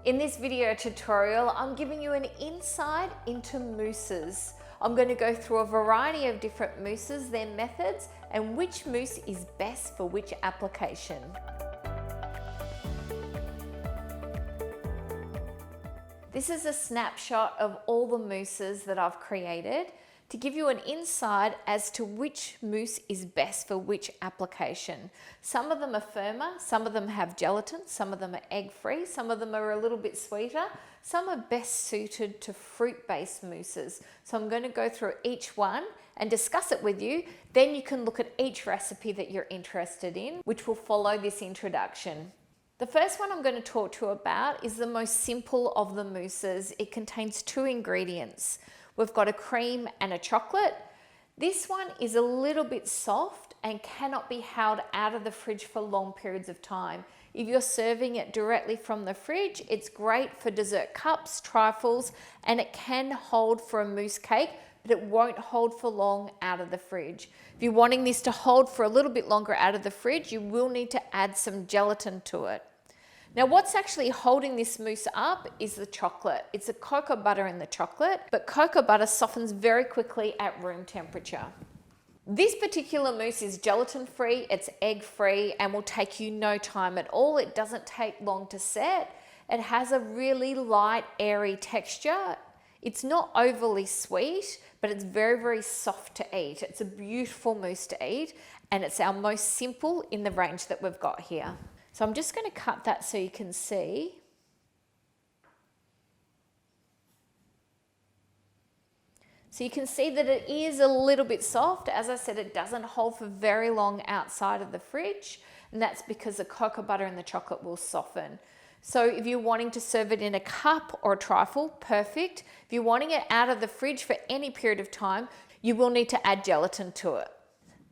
In this video tutorial, I'm giving you an insight into mousses. I'm going to go through a variety of different mousses, their methods, and which mousse is best for which application. This is a snapshot of all the mousses that I've created to give you an insight as to which mousse is best for which application. Some of them are firmer, some of them have gelatin, some of them are egg-free, some of them are a little bit sweeter, some are best suited to fruit-based mousses. So I'm going to go through each one and discuss it with you. Then you can look at each recipe that you're interested in, which will follow this introduction. The first one I'm going to talk to you about is the most simple of the mousses. It contains two ingredients. We've got a cream and a chocolate. This one is a little bit soft and cannot be held out of the fridge for long periods of time. If you're serving it directly from the fridge, it's great for dessert cups, trifles, and it can hold for a mousse cake, but it won't hold for long out of the fridge. If you're wanting this to hold for a little bit longer out of the fridge, you will need to add some gelatin to it. Now, what's actually holding this mousse up is the chocolate. It's a cocoa butter in the chocolate, but cocoa butter softens very quickly at room temperature. This particular mousse is gelatin-free, it's egg-free, and will take you no time at all. It doesn't take long to set. It has a really light, airy texture. It's not overly sweet, but it's very, very soft to eat. It's a beautiful mousse to eat, and it's our most simple in the range that we've got here. So I'm just going to cut that so you can see. So you can see that it is a little bit soft. As I said, it doesn't hold for very long outside of the fridge, and that's because the cocoa butter and the chocolate will soften. So if you're wanting to serve it in a cup or a trifle, perfect. If you're wanting it out of the fridge for any period of time, you will need to add gelatin to it.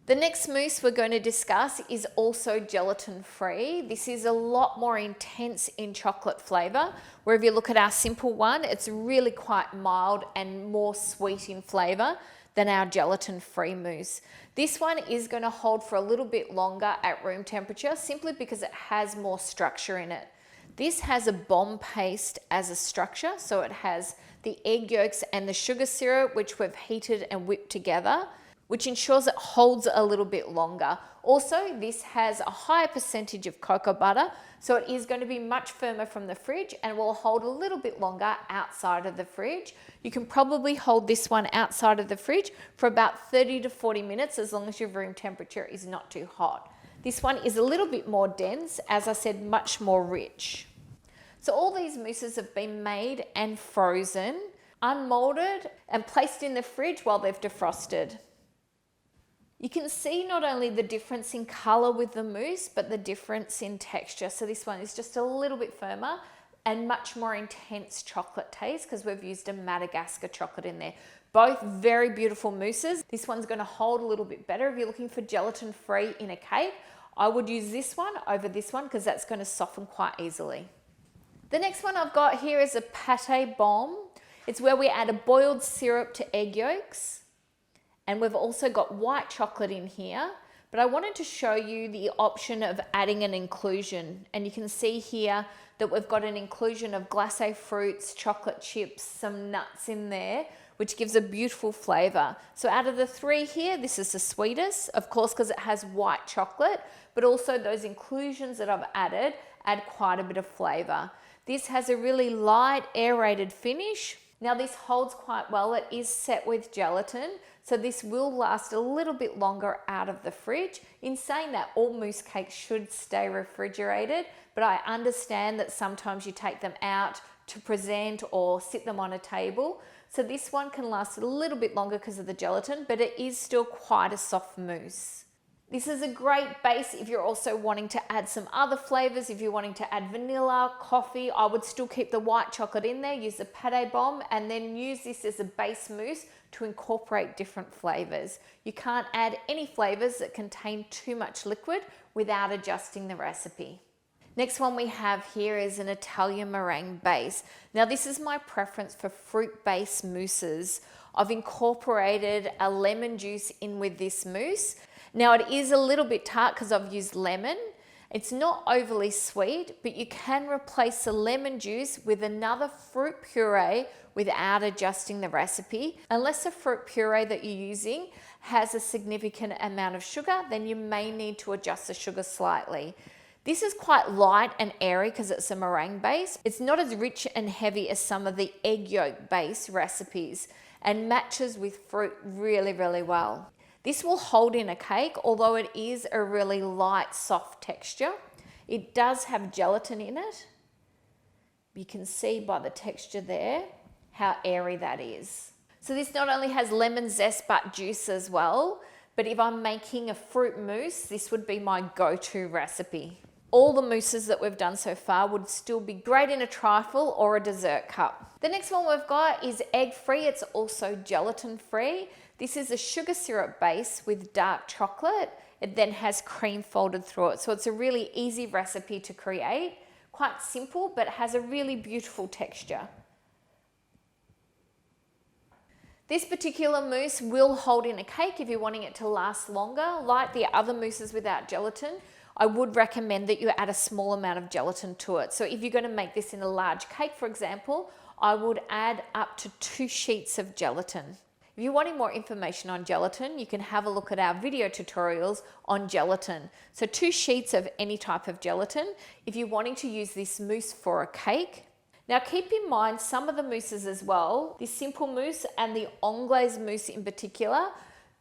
The next mousse we're going to discuss is also gelatin-free. This is a lot more intense in chocolate flavour, where if you look at our simple one, it's really quite mild and more sweet in flavour than our gelatin-free mousse. This one is going to hold for a little bit longer at room temperature, simply because it has more structure in it. This has a bombe paste as a structure, so it has the egg yolks and the sugar syrup, which we've heated and whipped together, which ensures it holds a little bit longer. Also, this has a higher percentage of cocoa butter, so it is going to be much firmer from the fridge and will hold a little bit longer outside of the fridge. You can probably hold this one outside of the fridge for about 30 to 40 minutes, as long as your room temperature is not too hot. This one is a little bit more dense, as I said, much more rich. So all these mousses have been made and frozen, unmolded, and placed in the fridge while they've defrosted. You can see not only the difference in colour with the mousse, but the difference in texture. So this one is just a little bit firmer and much more intense chocolate taste, because we've used a Madagascar chocolate in there. Both very beautiful mousses. This one's going to hold a little bit better. If you're looking for gelatin-free in a cake, I would use this one over this one, because that's going to soften quite easily. The next one I've got here is a Pate Bombe. It's where we add a boiled syrup to egg yolks. And we've also got white chocolate in here, but I wanted to show you the option of adding an inclusion. And you can see here that we've got an inclusion of glacé fruits, chocolate chips, some nuts in there, which gives a beautiful flavour. So out of the three here, this is the sweetest, of course, because it has white chocolate, but also those inclusions that I've added add quite a bit of flavour. This has a really light, aerated finish. Now this holds quite well. It is set with gelatin, so this will last a little bit longer out of the fridge. In saying that, all mousse cakes should stay refrigerated, but I understand that sometimes you take them out to present or sit them on a table. So this one can last a little bit longer because of the gelatin, but it is still quite a soft mousse. This is a great base if you're also wanting to add some other flavors. If you're wanting to add vanilla, coffee, I would still keep the white chocolate in there, use the Pate Bombe, and then use this as a base mousse to incorporate different flavors. You can't add any flavors that contain too much liquid without adjusting the recipe. Next one we have here is an Italian meringue base. Now this is my preference for fruit-based mousses. I've incorporated a lemon juice in with this mousse. Now it is a little bit tart because I've used lemon, It's not overly sweet, but you can replace the lemon juice with another fruit puree without adjusting the recipe. Unless the fruit puree that you're using has a significant amount of sugar, then you may need to adjust the sugar slightly. This is quite light and airy because it's a meringue base. It's not as rich and heavy as some of the egg yolk base recipes and matches with fruit really, really well. This will hold in a cake, although it is a really light, soft texture. It does have gelatin in it. You can see by the texture there how airy that is. So this not only has lemon zest but juice as well, but if I'm making a fruit mousse, this would be my go-to recipe. All the mousses that we've done so far would still be great in a trifle or a dessert cup. The next one we've got is egg-free. It's also gelatin-free. This is a sugar syrup base with dark chocolate. It then has cream folded through it. So it's a really easy recipe to create. Quite simple, but has a really beautiful texture. This particular mousse will hold in a cake if you're wanting it to last longer. Like the other mousses without gelatin, I would recommend that you add a small amount of gelatin to it. So if you're going to make this in a large cake, for example, I would add up to 2 sheets of gelatin. If you're wanting more information on gelatin, you can have a look at our video tutorials on gelatin. So 2 sheets of any type of gelatin if you're wanting to use this mousse for a cake. Now keep in mind some of the mousses as well, the simple mousse and the Anglaise Mousse in particular,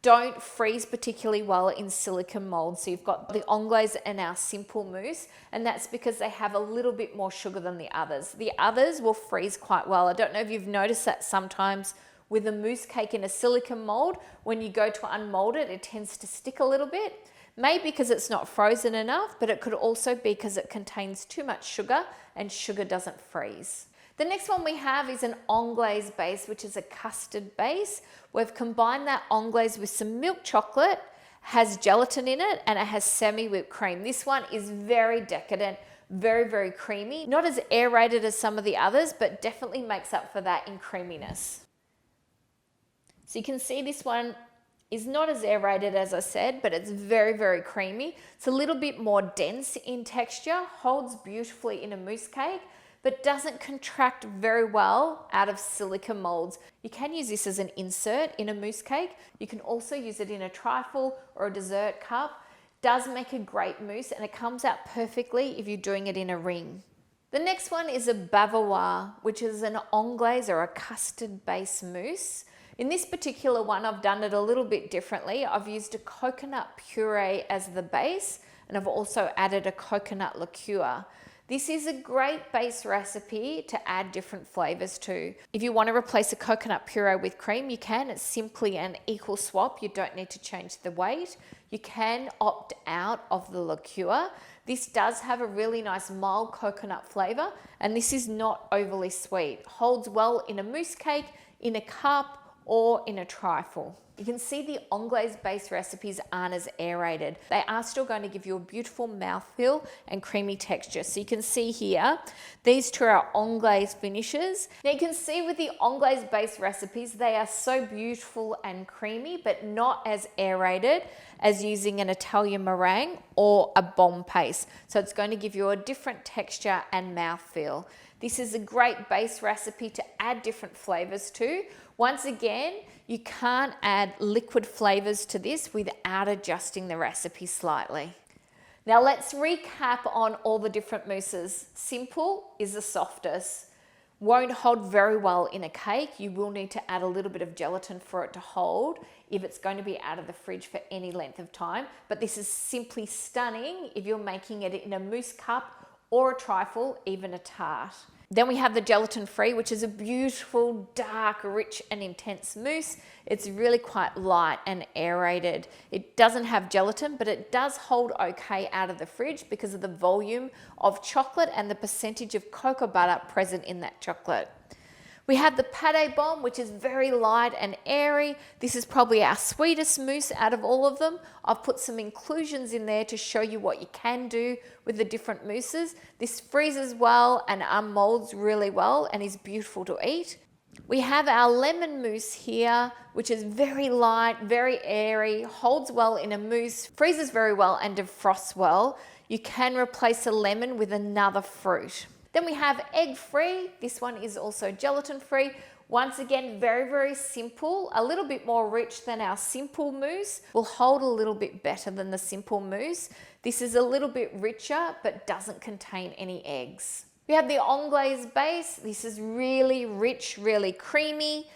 don't freeze particularly well in silicone molds. So you've got the Anglaise and our simple mousse, and that's because they have a little bit more sugar than the others. The others will freeze quite well. I don't know if you've noticed that sometimes with a mousse cake in a silicone mold, when you go to unmold it, it tends to stick a little bit. Maybe because it's not frozen enough, but it could also be because it contains too much sugar and sugar doesn't freeze. The next one we have is an Anglaise base, which is a custard base. We've combined that Anglaise with some milk chocolate, has gelatin in it, and it has semi-whipped cream. This one is very decadent, very, very creamy. Not as aerated as some of the others, but definitely makes up for that in creaminess. So you can see this one is not as aerated as I said, but it's very, very creamy. It's a little bit more dense in texture, holds beautifully in a mousse cake, but doesn't contract very well out of silicone molds. You can use this as an insert in a mousse cake. You can also use it in a trifle or a dessert cup. Does make a great mousse and it comes out perfectly if you're doing it in a ring. The next one is a Bavarois, which is an Anglaise or a custard base mousse. In this particular one, I've done it a little bit differently. I've used a coconut puree as the base, and I've also added a coconut liqueur. This is a great base recipe to add different flavors to. If you want to replace a coconut puree with cream, you can. It's simply an equal swap. You don't need to change the weight. You can opt out of the liqueur. This does have a really nice mild coconut flavor, and this is not overly sweet. Holds well in a mousse cake, in a cup, or in a trifle. You can see the Anglaise base recipes aren't as aerated. They are still going to give you a beautiful mouthfeel and creamy texture. So you can see here, these two are Anglaise finishes. Now you can see with the Anglaise base recipes, they are so beautiful and creamy, but not as aerated as using an Italian meringue or a Bombe paste. So it's going to give you a different texture and mouthfeel. This is a great base recipe to add different flavors to. Once again, you can't add liquid flavors to this without adjusting the recipe slightly. Now let's recap on all the different mousses. Simple is the softest. Won't hold very well in a cake. You will need to add a little bit of gelatin for it to hold if it's going to be out of the fridge for any length of time. But this is simply stunning if you're making it in a mousse cup or a trifle, even a tart. Then we have the gelatin-free, which is a beautiful, dark, rich and intense mousse. It's really quite light and aerated. It doesn't have gelatin, but it does hold okay out of the fridge because of the volume of chocolate and the percentage of cocoa butter present in that chocolate. We have the Pate Bombe, which is very light and airy. This is probably our sweetest mousse out of all of them. I've put some inclusions in there to show you what you can do with the different mousses. This freezes well and unmolds really well and is beautiful to eat. We have our lemon mousse here, which is very light, very airy, holds well in a mousse, freezes very well and defrosts well. you can replace a lemon with another fruit. Then we have egg-free. This one is also gelatin-free. Once again, very, very simple, a little bit more rich than our simple mousse. Will hold a little bit better than the simple mousse. This is a little bit richer, but doesn't contain any eggs. We have the Anglaise base. This is really rich, really creamy.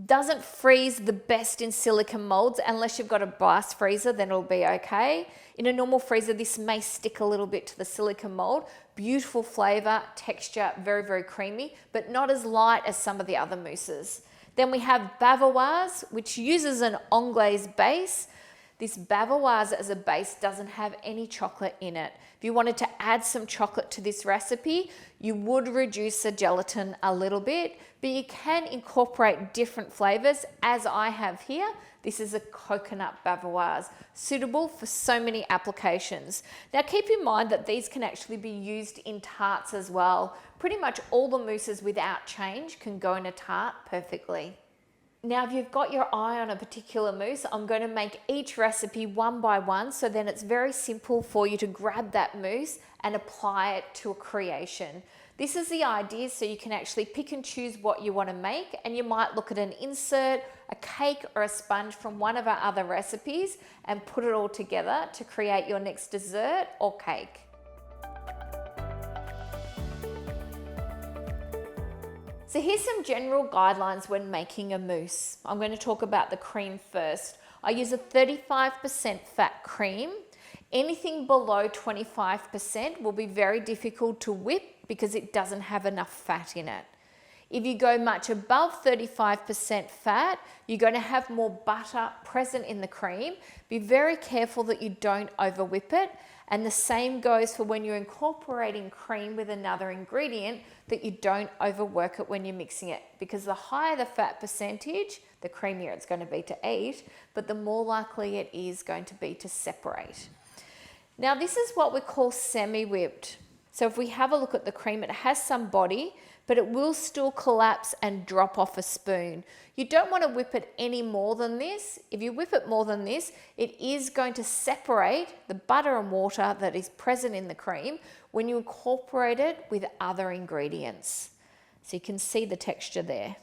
Doesn't freeze the best in silicone molds unless you've got a blast freezer, then it'll be okay. In a normal freezer, this may stick a little bit to the silicone mold. Beautiful flavor, texture, very, very creamy, but not as light as some of the other mousses. Then we have Bavarois, which uses an Anglaise base. This Bavarois as a base doesn't have any chocolate in it. If you wanted to add some chocolate to this recipe, you would reduce the gelatin a little bit, but you can incorporate different flavors as I have here. This is a coconut Bavarois, suitable for so many applications. Now keep in mind that these can actually be used in tarts as well. Pretty much all the mousses without change can go in a tart perfectly. Now, if you've got your eye on a particular mousse, I'm going to make each recipe one by one, so then it's very simple for you to grab that mousse and apply it to a creation. This is the idea, so you can actually pick and choose what you want to make, and you might look at an insert, a cake or a sponge from one of our other recipes and put it all together to create your next dessert or cake. So here's some general guidelines when making a mousse. I'm going to talk about the cream first. I use a 35% fat cream. Anything below 25% will be very difficult to whip because it doesn't have enough fat in it. If you go much above 35% fat, you're going to have more butter present in the cream. Be very careful that you don't over whip it. And the same goes for when you're incorporating cream with another ingredient, that you don't overwork it when you're mixing it, because the higher the fat percentage, the creamier it's going to be to eat, but the more likely it is going to be to separate. Now this is what we call semi-whipped. So if we have a look at the cream, it has some body, but it will still collapse and drop off a spoon. You don't want to whip it any more than this. If you whip it more than this, it is going to separate the butter and water that is present in the cream when you incorporate it with other ingredients. So you can see the texture there.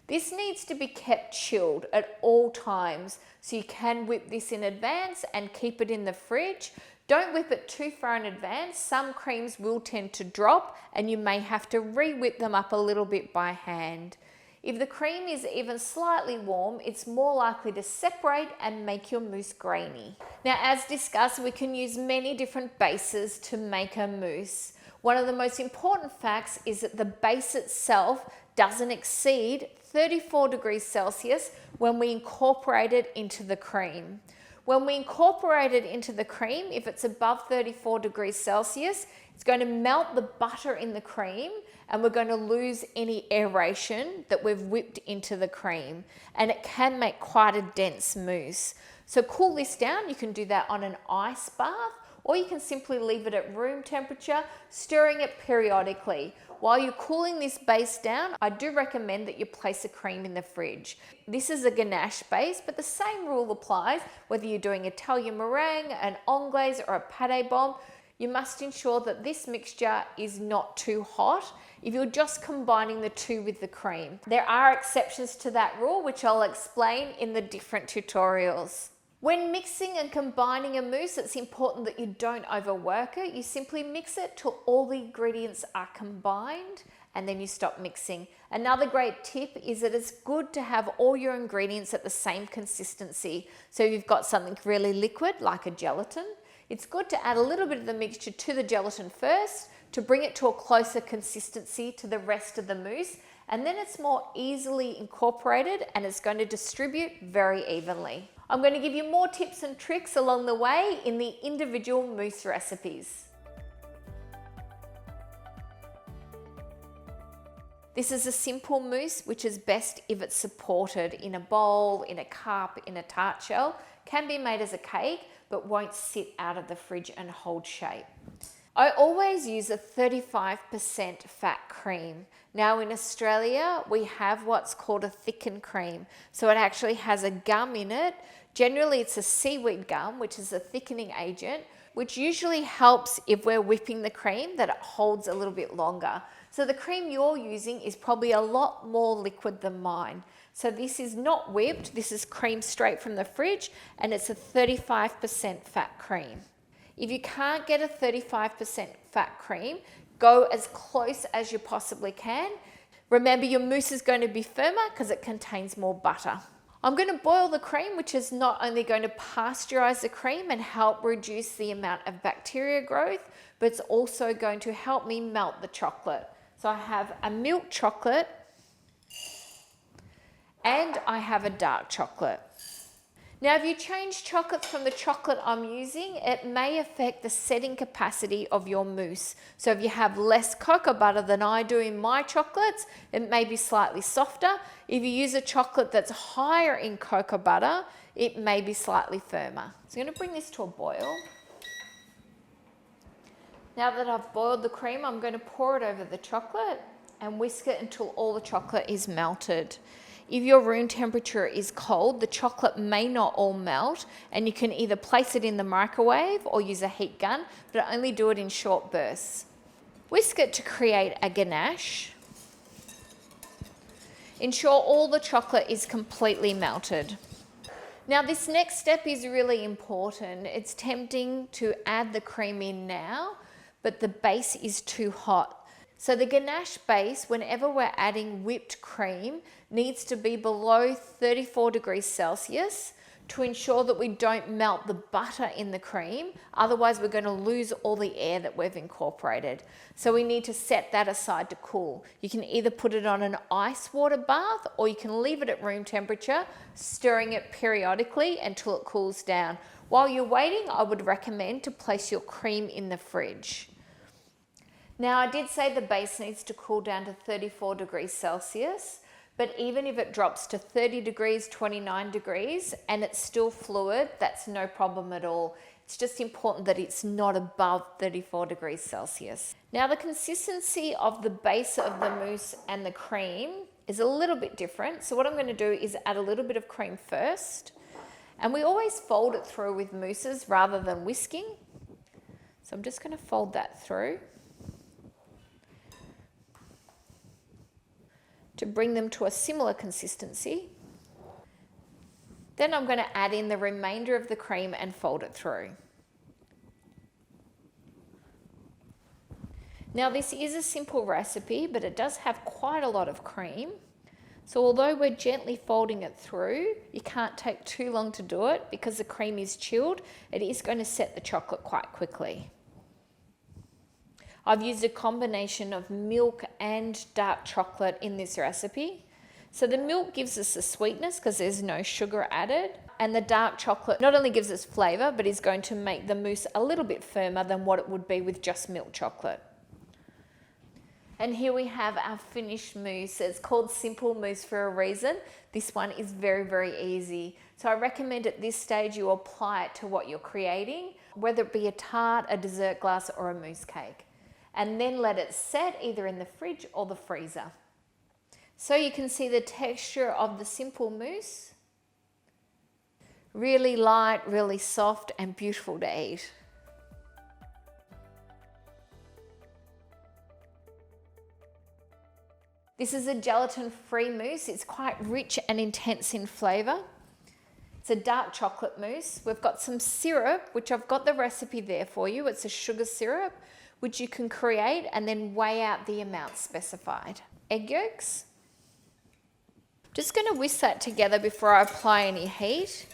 This needs to be kept chilled at all times, so you can whip this in advance and keep it in the fridge. Don't whip it too far in advance. Some creams will tend to drop and you may have to re-whip them up a little bit by hand. If the cream is even slightly warm, it's more likely to separate and make your mousse grainy. Now, as discussed, we can use many different bases to make a mousse. One of the most important facts is that the base itself doesn't exceed 34 degrees Celsius when we incorporate it into the cream. When we incorporate it into the cream, if it's above 34 degrees Celsius, it's going to melt the butter in the cream and we're going to lose any aeration that we've whipped into the cream, and it can make quite a dense mousse. So cool this down. You can do that on an ice bath, or you can simply leave it at room temperature, stirring it periodically. While you're cooling this base down, I do recommend that you place a cream in the fridge. This is a ganache base, but the same rule applies whether you're doing Italian meringue, an anglaise, or a pate bombe. You must ensure that this mixture is not too hot if you're just combining the two with the cream. There are exceptions to that rule, which I'll explain in the different tutorials. When mixing and combining a mousse, it's important that you don't overwork it. You simply mix it till all the ingredients are combined and then you stop mixing. Another great tip is that it's good to have all your ingredients at the same consistency. So if you've got something really liquid like a gelatin, it's good to add a little bit of the mixture to the gelatin first to bring it to a closer consistency to the rest of the mousse, and then it's more easily incorporated and it's going to distribute very evenly. I'm going to give you more tips and tricks along the way in the individual mousse recipes. This is a simple mousse, which is best if it's supported in a bowl, in a cup, in a tart shell. Can be made as a cake, but won't sit out of the fridge and hold shape. I always use a 35% fat cream. Now in Australia, we have what's called a thickened cream. So it actually has a gum in it. Generally it's a seaweed gum, which is a thickening agent, which usually helps if we're whipping the cream that it holds a little bit longer. So the cream you're using is probably a lot more liquid than mine. So this is not whipped, this is cream straight from the fridge, and it's a 35% fat cream. If you can't get a 35% fat cream, go as close as you possibly can. Remember, your mousse is going to be firmer because it contains more butter. I'm going to boil the cream, which is not only going to pasteurize the cream and help reduce the amount of bacteria growth, but it's also going to help me melt the chocolate. So I have a milk chocolate and I have a dark chocolate. Now, if you change chocolates from the chocolate I'm using, it may affect the setting capacity of your mousse. So if you have less cocoa butter than I do in my chocolates, it may be slightly softer. If you use a chocolate that's higher in cocoa butter, it may be slightly firmer. So I'm going to bring this to a boil. Now that I've boiled the cream, I'm going to pour it over the chocolate and whisk it until all the chocolate is melted. If your room temperature is cold, the chocolate may not all melt, and you can either place it in the microwave or use a heat gun, but only do it in short bursts. Whisk it to create a ganache. Ensure all the chocolate is completely melted. Now this next step is really important. It's tempting to add the cream in now, but the base is too hot. So the ganache base, whenever we're adding whipped cream, needs to be below 34 degrees Celsius to ensure that we don't melt the butter in the cream. Otherwise, we're going to lose all the air that we've incorporated. So we need to set that aside to cool. You can either put it on an ice water bath or you can leave it at room temperature, stirring it periodically until it cools down. While you're waiting, I would recommend to place your cream in the fridge. Now, I did say the base needs to cool down to 34 degrees Celsius, but even if it drops to 30 degrees, 29 degrees, and it's still fluid, that's no problem at all. It's just important that it's not above 34 degrees Celsius. Now, the consistency of the base of the mousse and the cream is a little bit different. So what I'm going to do is add a little bit of cream first, and we always fold it through with mousses rather than whisking. So I'm just going to fold that through to bring them to a similar consistency. Then I'm going to add in the remainder of the cream and fold it through. Now this is a simple recipe, but it does have quite a lot of cream. So although we're gently folding it through, you can't take too long to do it because the cream is chilled. It is going to set the chocolate quite quickly. I've used a combination of milk and dark chocolate in this recipe. So the milk gives us the sweetness because there's no sugar added. And the dark chocolate not only gives us flavour, but is going to make the mousse a little bit firmer than what it would be with just milk chocolate. And here we have our finished mousse. It's called Simple Mousse for a reason. This one is very, very easy. So I recommend at this stage you apply it to what you're creating, whether it be a tart, a dessert glass, or a mousse cake. And then let it set either in the fridge or the freezer. So you can see the texture of the simple mousse. Really light, really soft, and beautiful to eat. This is a gelatin-free mousse. It's quite rich and intense in flavour. It's a dark chocolate mousse. We've got some syrup, which I've got the recipe there for you. It's a sugar syrup, which you can create and then weigh out the amount specified. Egg yolks. Just going to whisk that together before I apply any heat.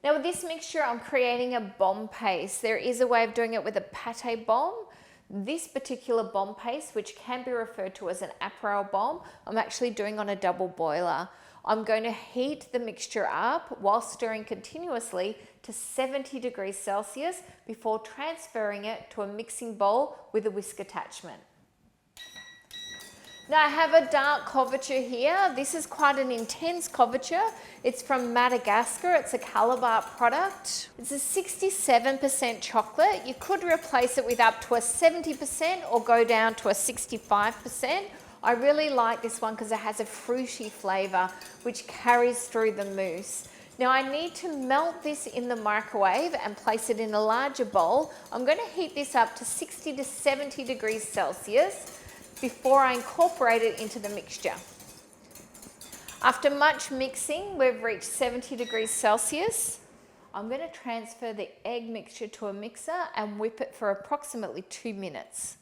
Now with this mixture, I'm creating a bombe paste. There is a way of doing it with a pate bombe. This particular bombe paste, which can be referred to as an apéro bombe, I'm actually doing on a double boiler. I'm going to heat the mixture up while stirring continuously to 70 degrees Celsius before transferring it to a mixing bowl with a whisk attachment. Now I have a dark couverture here. This is quite an intense couverture. It's from Madagascar. It's a Calabar product. It's a 67% chocolate. You could replace it with up to a 70% or go down to a 65%. I really like this one because it has a fruity flavour which carries through the mousse. Now I need to melt this in the microwave and place it in a larger bowl. I'm going to heat this up to 60 to 70 degrees Celsius before I incorporate it into the mixture. After much mixing, we've reached 70 degrees Celsius. I'm going to transfer the egg mixture to a mixer and whip it for approximately 2 minutes.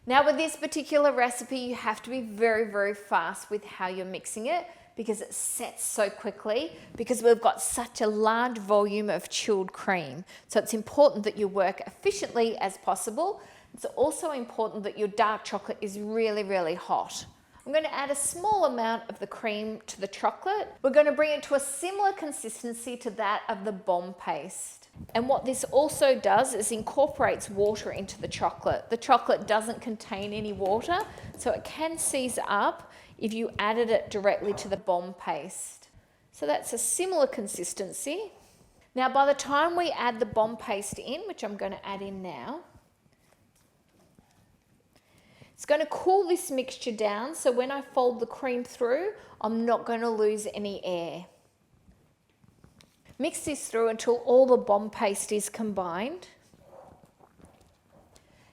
Now with this particular recipe, you have to be very, very fast with how you're mixing it because it sets so quickly because we've got such a large volume of chilled cream. So it's important that you work efficiently as possible. It's also important that your dark chocolate is really, really hot. I'm going to add a small amount of the cream to the chocolate. We're going to bring it to a similar consistency to that of the Bombe paste. And what this also does is incorporates water into the chocolate. The chocolate doesn't contain any water, so it can seize up if you added it directly to the Bombe paste. So that's a similar consistency. Now by the time we add the Bombe paste in, which I'm going to add in now, it's going to cool this mixture down, so when I fold the cream through, I'm not going to lose any air. Mix this through until all the Bombe paste is combined.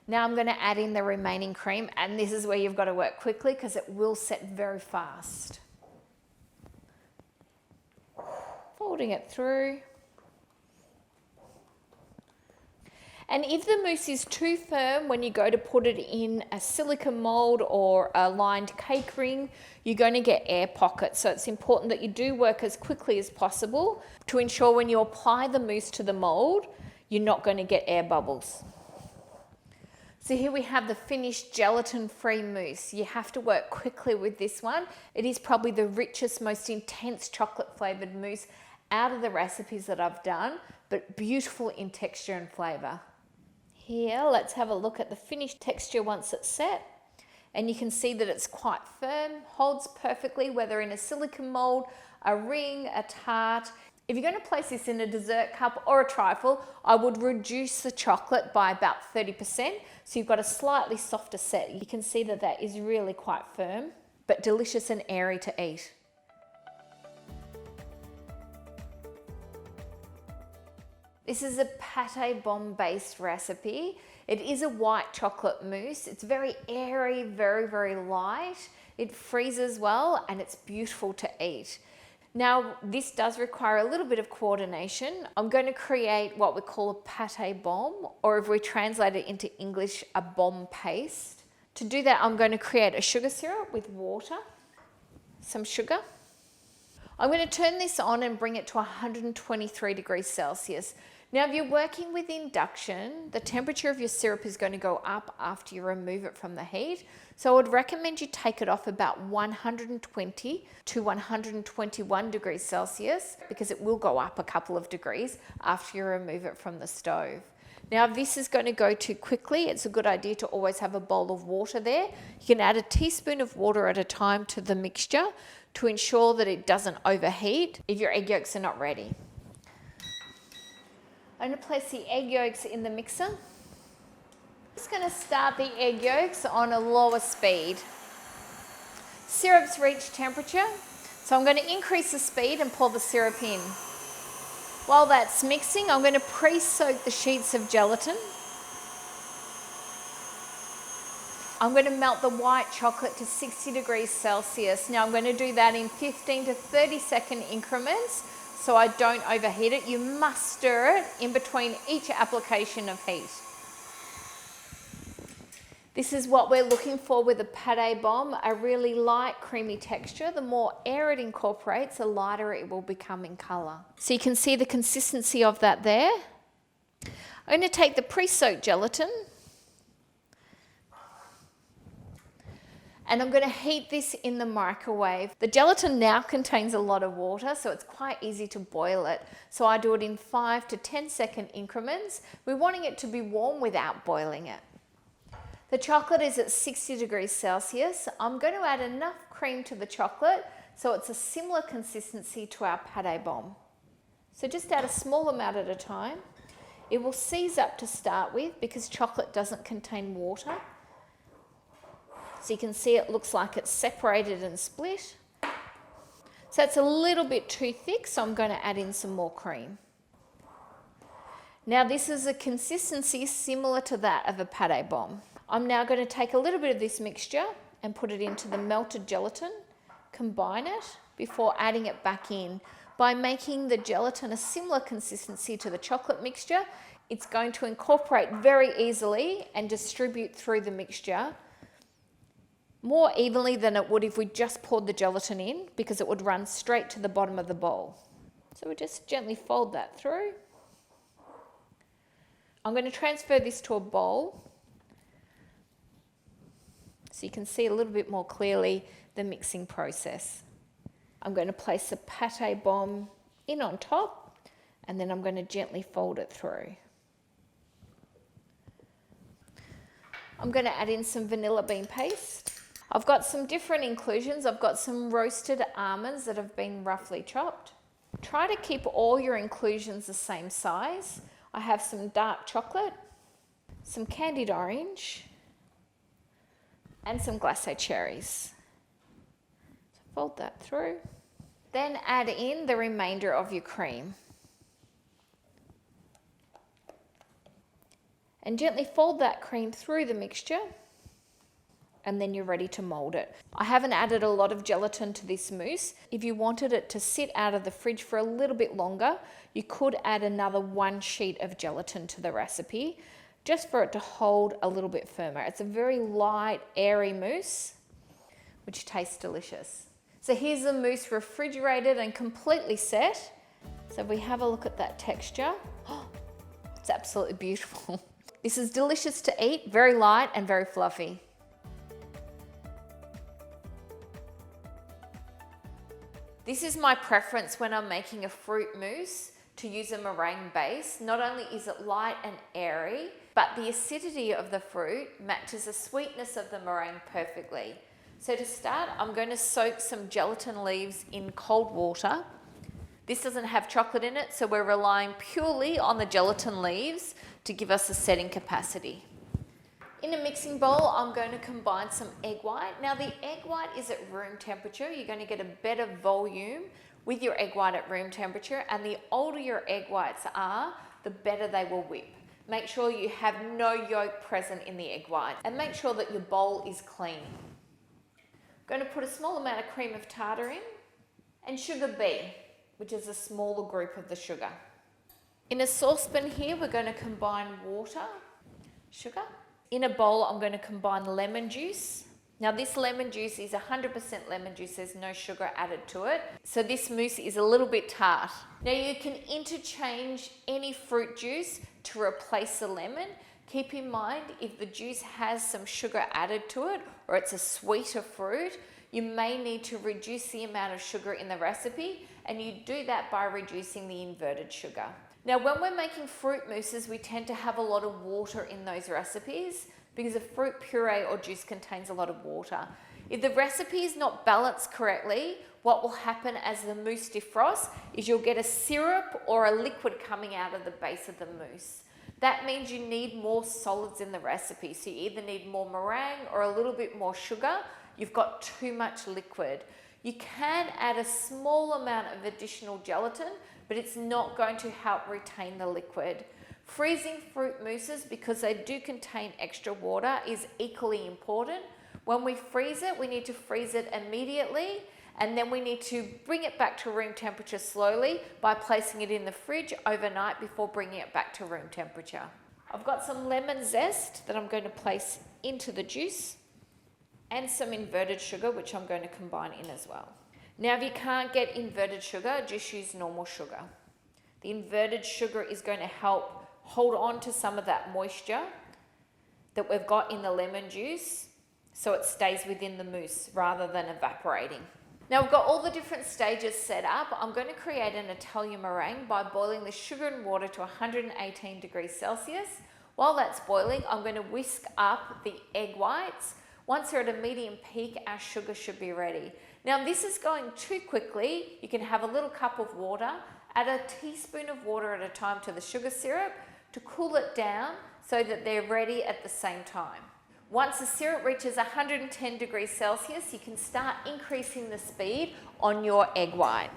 Now I'm going to add in the remaining cream, and this is where you've got to work quickly because it will set very fast. Folding it through. And if the mousse is too firm when you go to put it in a silicone mold or a lined cake ring, you're going to get air pockets. So it's important that you do work as quickly as possible to ensure when you apply the mousse to the mold, you're not going to get air bubbles. So here we have the finished gelatin-free mousse. You have to work quickly with this one. It is probably the richest, most intense chocolate flavored mousse out of the recipes that I've done, but beautiful in texture and flavor. Here, let's have a look at the finished texture once it's set. And you can see that it's quite firm, holds perfectly, whether in a silicone mold, a ring, a tart. If you're going to place this in a dessert cup or a trifle, I would reduce the chocolate by about 30%. So you've got a slightly softer set. You can see that that is really quite firm, but delicious and airy to eat. This is a Pate Bombe based recipe. It is a white chocolate mousse. It's very airy, very, very light. It freezes well and it's beautiful to eat. Now, this does require a little bit of coordination. I'm going to create what we call a Pate Bombe, or if we translate it into English, a Bombe paste. To do that, I'm going to create a sugar syrup with water, some sugar. I'm going to turn this on and bring it to 123 degrees Celsius. Now, if you're working with induction, the temperature of your syrup is going to go up after you remove it from the heat. So I would recommend you take it off about 120 to 121 degrees Celsius because it will go up a couple of degrees after you remove it from the stove. Now, if this is going to go too quickly, it's a good idea to always have a bowl of water there. You can add a teaspoon of water at a time to the mixture to ensure that it doesn't overheat if your egg yolks are not ready. I'm going to place the egg yolks in the mixer. I'm just going to start the egg yolks on a lower speed. Syrup's reached temperature, so I'm going to increase the speed and pour the syrup in. While that's mixing, I'm going to pre-soak the sheets of gelatin. I'm going to melt the white chocolate to 60 degrees Celsius. Now I'm going to do that in 15 to 30 second increments so I don't overheat it. You must stir it in between each application of heat. This is what we're looking for with a Pate Bombe, a really light creamy texture. The more air it incorporates, the lighter it will become in colour. So you can see the consistency of that there. I'm going to take the pre-soaked gelatin and I'm going to heat this in the microwave. The gelatin now contains a lot of water, so it's quite easy to boil it. So I do it in 5 to 10 second increments. We're wanting it to be warm without boiling it. The chocolate is at 60 degrees Celsius. I'm going to add enough cream to the chocolate so it's a similar consistency to our Pate Bombe. So just add a small amount at a time. It will seize up to start with because chocolate doesn't contain water. So you can see it looks like it's separated and split. So it's a little bit too thick, so I'm going to add in some more cream. Now this is a consistency similar to that of a pate bombe. I'm now going to take a little bit of this mixture and put it into the melted gelatin, combine it before adding it back in. By making the gelatin a similar consistency to the chocolate mixture, it's going to incorporate very easily and distribute through the mixture more evenly than it would if we just poured the gelatin in, because it would run straight to the bottom of the bowl. So we just gently fold that through. I'm going to transfer this to a bowl so you can see a little bit more clearly the mixing process. I'm going to place the pate bombe in on top, and then I'm going to gently fold it through. I'm going to add in some vanilla bean paste. I've got some different inclusions. I've got some roasted almonds that have been roughly chopped. Try to keep all your inclusions the same size. I have some dark chocolate, some candied orange, and some glacé cherries. So fold that through. Then add in the remainder of your cream. And gently fold that cream through the mixture, and then you're ready to mold it. I haven't added a lot of gelatin to this mousse. If you wanted it to sit out of the fridge for a little bit longer, you could add another 1 sheet of gelatin to the recipe, just for it to hold a little bit firmer. It's a very light, airy mousse, which tastes delicious. So here's the mousse refrigerated and completely set. So if we have a look at that texture, it's absolutely beautiful. This is delicious to eat, very light and very fluffy. This is my preference when I'm making a fruit mousse, to use a meringue base. Not only is it light and airy, but the acidity of the fruit matches the sweetness of the meringue perfectly. So to start, I'm going to soak some gelatin leaves in cold water. This doesn't have chocolate in it, so we're relying purely on the gelatin leaves to give us a setting capacity. In a mixing bowl, I'm going to combine some egg white. Now the egg white is at room temperature. You're going to get a better volume with your egg white at room temperature, and the older your egg whites are, the better they will whip. Make sure you have no yolk present in the egg white, and make sure that your bowl is clean. I'm going to put a small amount of cream of tartar in, and sugar bee, which is a smaller group of the sugar. In a saucepan here, we're going to combine water, sugar. In a bowl, I'm going to combine lemon juice. Now this lemon juice is 100% lemon juice, there's no sugar added to it. So this mousse is a little bit tart. Now you can interchange any fruit juice to replace the lemon. Keep in mind, if the juice has some sugar added to it, or it's a sweeter fruit, you may need to reduce the amount of sugar in the recipe, and you do that by reducing the inverted sugar. Now when we're making fruit mousses, we tend to have a lot of water in those recipes because a fruit puree or juice contains a lot of water. If the recipe is not balanced correctly, what will happen as the mousse defrosts is you'll get a syrup or a liquid coming out of the base of the mousse. That means you need more solids in the recipe. So you either need more meringue or a little bit more sugar. You've got too much liquid. You can add a small amount of additional gelatin, but it's not going to help retain the liquid. Freezing fruit mousses, because they do contain extra water, is equally important. When we freeze it, we need to freeze it immediately, and then we need to bring it back to room temperature slowly by placing it in the fridge overnight before bringing it back to room temperature. I've got some lemon zest that I'm going to place into the juice, and some inverted sugar, which I'm going to combine in as well. Now if you can't get inverted sugar, just use normal sugar. The inverted sugar is going to help hold on to some of that moisture that we've got in the lemon juice, so it stays within the mousse rather than evaporating. Now we've got all the different stages set up. I'm going to create an Italian meringue by boiling the sugar and water to 118 degrees Celsius. While that's boiling, I'm going to whisk up the egg whites. Once they're at a medium peak, our sugar should be ready. Now if this is going too quickly, you can have a little cup of water, add a teaspoon of water at a time to the sugar syrup to cool it down so that they're ready at the same time. Once the syrup reaches 110 degrees Celsius, you can start increasing the speed on your egg white.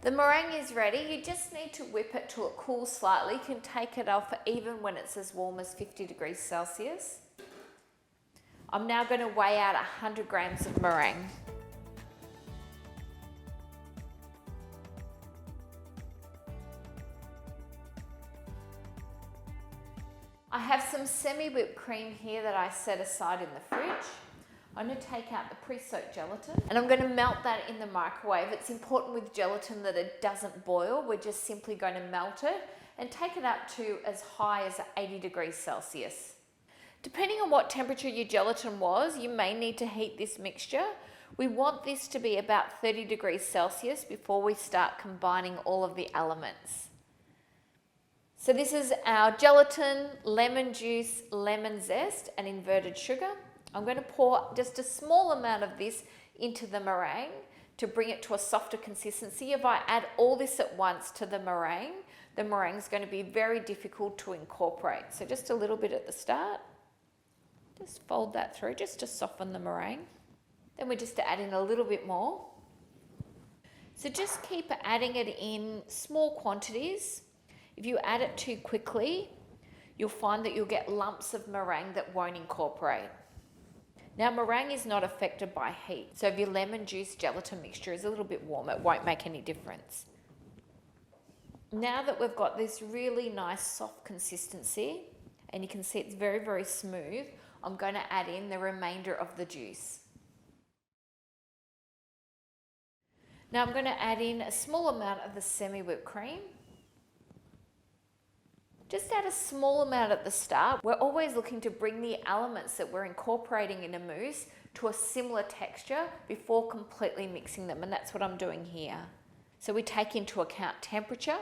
The meringue is ready. You just need to whip it till it cools slightly. You can take it off even when it's as warm as 50 degrees Celsius. I'm now going to weigh out 100 grams of meringue. I have some semi-whipped cream here that I set aside in the fridge. I'm going to take out the pre-soaked gelatin and I'm going to melt that in the microwave. It's important with gelatin that it doesn't boil. We're just simply going to melt it and take it up to as high as 80 degrees Celsius. Depending on what temperature your gelatin was, you may need to heat this mixture. We want this to be about 30 degrees Celsius before we start combining all of the elements. So this is our gelatin, lemon juice, lemon zest and inverted sugar. I'm going to pour just a small amount of this into the meringue to bring it to a softer consistency. If I add all this at once to the meringue is going to be very difficult to incorporate. So just a little bit at the start. Just fold that through just to soften the meringue. Then we just add in a little bit more. So just keep adding it in small quantities. If you add it too quickly, you'll find that you'll get lumps of meringue that won't incorporate. Now meringue is not affected by heat, so if your lemon juice gelatin mixture is a little bit warm, it won't make any difference. Now that we've got this really nice soft consistency, and you can see it's very, very smooth, I'm going to add in the remainder of the juice. Now I'm going to add in a small amount of the semi-whipped cream. Just add a small amount at the start. We're always looking to bring the elements that we're incorporating in a mousse to a similar texture before completely mixing them, and that's what I'm doing here. So we take into account temperature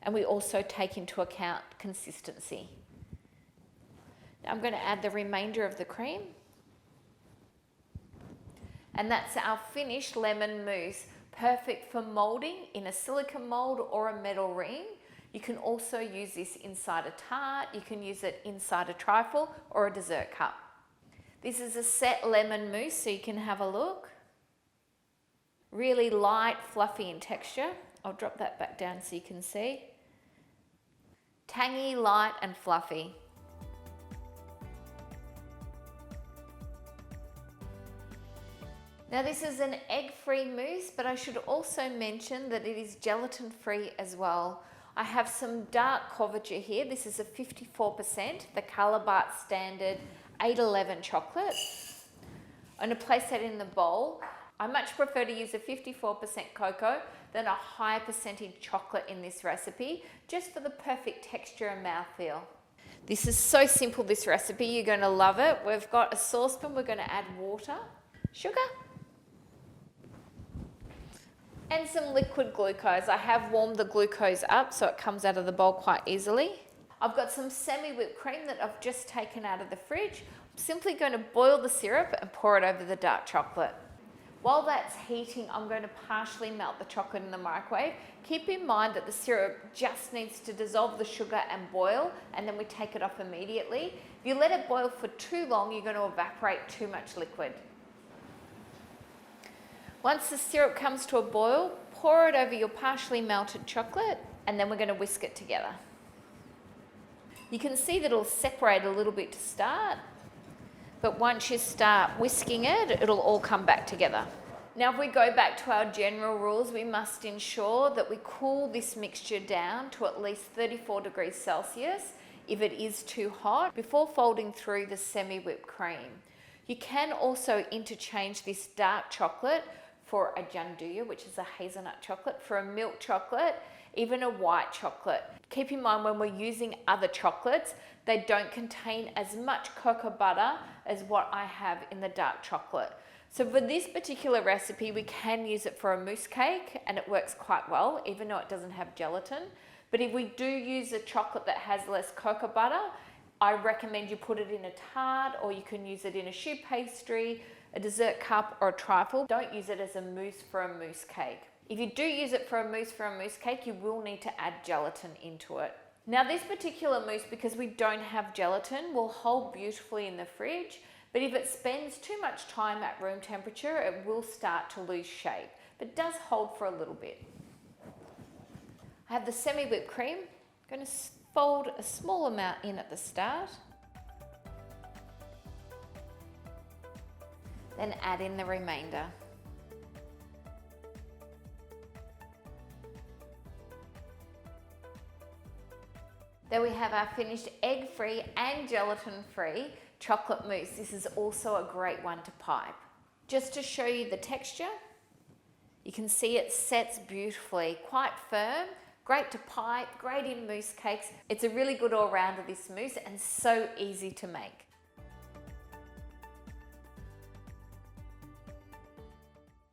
and we also take into account consistency. Now I'm going to add the remainder of the cream. And that's our finished lemon mousse, perfect for moulding in a silicone mould or a metal ring. You can also use this inside a tart, you can use it inside a trifle or a dessert cup. This is a set lemon mousse, so you can have a look. Really light, fluffy in texture. I'll drop that back down so you can see. Tangy, light and fluffy. Now this is an egg-free mousse, but I should also mention that it is gelatin-free as well. I have some dark couverture here. This is a 54%, the Calabat Standard 811 chocolate. I'm going to place that in the bowl. I much prefer to use a 54% cocoa than a higher percentage chocolate in this recipe, just for the perfect texture and mouthfeel. This is so simple, this recipe. You're going to love it. We've got a saucepan. We're going to add water, sugar, and some liquid glucose. I have warmed the glucose up so it comes out of the bowl quite easily. I've got some semi-whipped cream that I've just taken out of the fridge. I'm simply going to boil the syrup and pour it over the dark chocolate. While that's heating, I'm going to partially melt the chocolate in the microwave. Keep in mind that the syrup just needs to dissolve the sugar and boil, and then we take it off immediately. If you let it boil for too long, you're going to evaporate too much liquid. Once the syrup comes to a boil, pour it over your partially melted chocolate, and then we're going to whisk it together. You can see that it'll separate a little bit to start, but once you start whisking it, it'll all come back together. Now if we go back to our general rules, we must ensure that we cool this mixture down to at least 34 degrees Celsius if it is too hot before folding through the semi-whipped cream. You can also interchange this dark chocolate for a gianduja, which is a hazelnut chocolate, for a milk chocolate, even a white chocolate. Keep in mind when we're using other chocolates, they don't contain as much cocoa butter as what I have in the dark chocolate. So for this particular recipe, we can use it for a mousse cake and it works quite well, even though it doesn't have gelatin. But if we do use a chocolate that has less cocoa butter, I recommend you put it in a tart, or you can use it in a choux pastry, a dessert cup or a trifle. Don't use it as a mousse for a mousse cake. If you do use it for a mousse cake, you will need to add gelatin into it. Now this particular mousse, because we don't have gelatin, will hold beautifully in the fridge, but if it spends too much time at room temperature, it will start to lose shape, but it does hold for a little bit. I have the semi-whipped cream. I'm going to fold a small amount in at the start. Then add in the remainder. There we have our finished egg-free and gelatin-free chocolate mousse. This is also a great one to pipe. Just to show you the texture, you can see it sets beautifully, quite firm, great to pipe, great in mousse cakes. It's a really good all-rounder, this mousse, and so easy to make.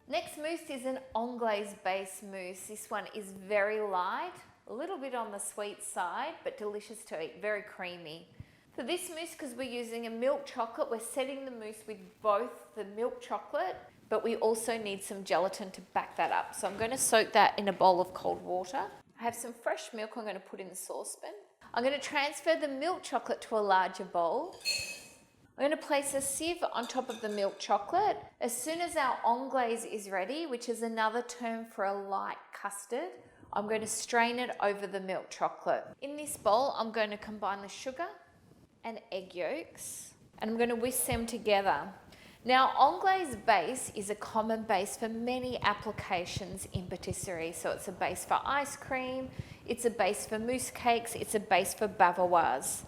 Next mousse is an Anglaise base mousse. This one is very light, a little bit on the sweet side, but delicious to eat, very creamy. For this mousse, because we're using a milk chocolate, we're setting the mousse with both the milk chocolate, but we also need some gelatin to back that up. So I'm going to soak that in a bowl of cold water. I have some fresh milk I'm going to put in the saucepan. I'm going to transfer the milk chocolate to a larger bowl. I'm going to place a sieve on top of the milk chocolate. As soon as our anglaise is ready, which is another term for a light custard, I'm going to strain it over the milk chocolate. In this bowl, I'm going to combine the sugar and egg yolks, and I'm going to whisk them together. Now, Anglaise base is a common base for many applications in patisserie. So it's a base for ice cream, it's a base for mousse cakes, it's a base for Bavarois.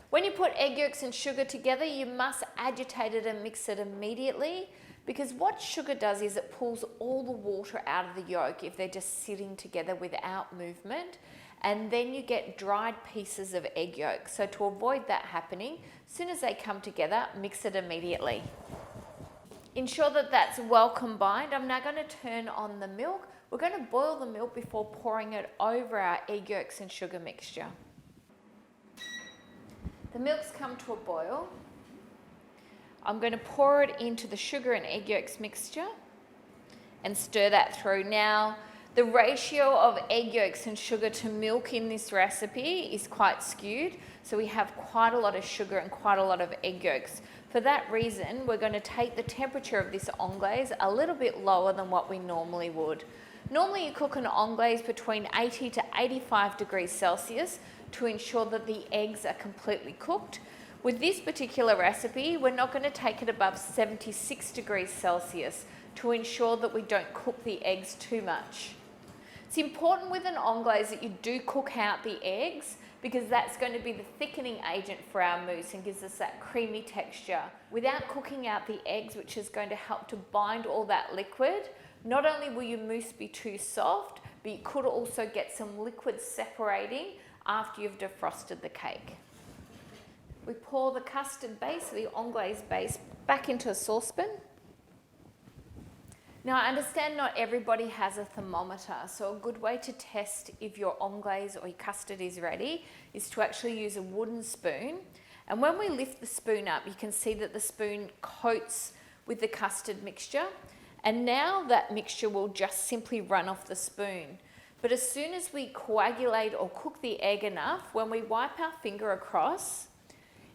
When you put egg yolks and sugar together, you must agitate it and mix it immediately, because what sugar does is it pulls all the water out of the yolk if they're just sitting together without movement, and then you get dried pieces of egg yolk. So to avoid that happening, as soon as they come together, mix it immediately. Ensure that that's well combined. I'm now going to turn on the milk. We're going to boil the milk before pouring it over our egg yolks and sugar mixture. The milk's come to a boil. I'm going to pour it into the sugar and egg yolks mixture and stir that through. Now, the ratio of egg yolks and sugar to milk in this recipe is quite skewed, so we have quite a lot of sugar and quite a lot of egg yolks. For that reason, we're going to take the temperature of this anglaise a little bit lower than what we normally would. Normally you cook an anglaise between 80 to 85 degrees Celsius to ensure that the eggs are completely cooked. With this particular recipe, we're not going to take it above 76 degrees Celsius to ensure that we don't cook the eggs too much. It's important with an anglaise that you do cook out the eggs, because that's going to be the thickening agent for our mousse and gives us that creamy texture. Without cooking out the eggs, which is going to help to bind all that liquid, not only will your mousse be too soft, but you could also get some liquid separating after you've defrosted the cake. We pour the custard base, the anglaise base, back into a saucepan. Now, I understand not everybody has a thermometer, so a good way to test if your anglaise or your custard is ready is to actually use a wooden spoon. And when we lift the spoon up, you can see that the spoon coats with the custard mixture. And now that mixture will just simply run off the spoon. But as soon as we coagulate or cook the egg enough, when we wipe our finger across,